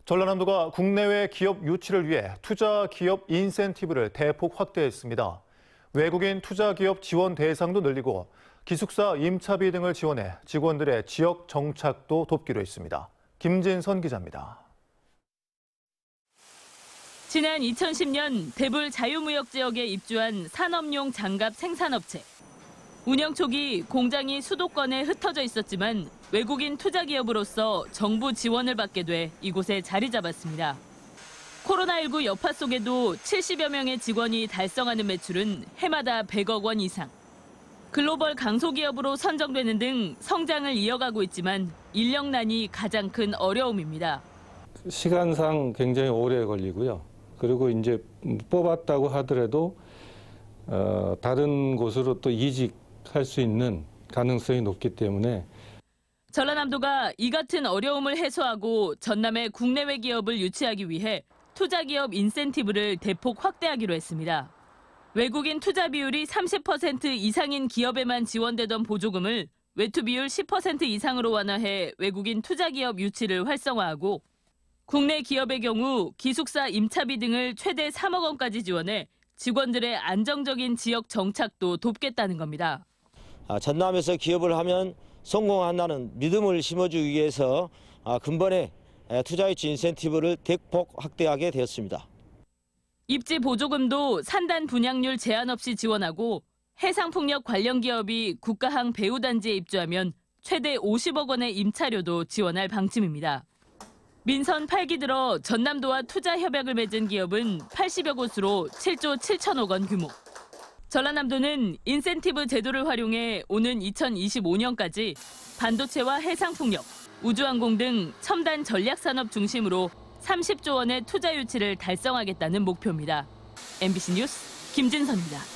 전라남도가 국내외 기업 유치를 위해 투자 기업 인센티브를 대폭 확대했습니다. 외국인 투자 기업 지원 대상도 늘리고 기숙사 임차비 등을 지원해 직원들의 지역 정착도 돕기로 했습니다. 김진선 기자입니다. 지난 2010년 대불 자유무역 지역에 입주한 산업용 장갑 생산업체. 운영 초기 공장이 수도권에 흩어져 있었지만 외국인 투자 기업으로서 정부 지원을 받게 돼 이곳에 자리 잡았습니다. 코로나19 여파 속에도 70여 명의 직원이 달성하는 매출은 해마다 100억 원 이상. 글로벌 강소기업으로 선정되는 등 성장을 이어가고 있지만 인력난이 가장 큰 어려움입니다. 시간상 굉장히 오래 걸리고요. 그리고 이제 뽑았다고 하더라도 다른 곳으로 또 이직할 수 있는 가능성이 높기 때문에 전라남도가 이 같은 어려움을 해소하고 전남의 국내외 기업을 유치하기 위해 투자기업 인센티브를 대폭 확대하기로 했습니다. 외국인 투자 비율이 30% 이상인 기업에만 지원되던 보조금을 외투 비율 10% 이상으로 완화해 외국인 투자기업 유치를 활성화하고 국내 기업의 경우 기숙사 임차비 등을 최대 3억 원까지 지원해 직원들의 안정적인 지역 정착도 돕겠다는 겁니다. 전남에서 기업을 하면 성공한다는 믿음을 심어주기 위해서 근본에 투자유치 인센티브를 대폭 확대하게 되었습니다. 입지 보조금도 산단 분양률 제한 없이 지원하고 해상풍력 관련 기업이 국가항 배후단지에 입주하면 최대 50억 원의 임차료도 지원할 방침입니다. 민선 8기 들어 전남도와 투자 협약을 맺은 기업은 80여 곳으로 7조 7천억 원 규모. 전라남도는 인센티브 제도를 활용해 오는 2025년까지 반도체와 해상풍력, 우주항공 등 첨단 전략산업 중심으로 30조 원의 투자 유치를 달성하겠다는 목표입니다. MBC 뉴스 김진선입니다.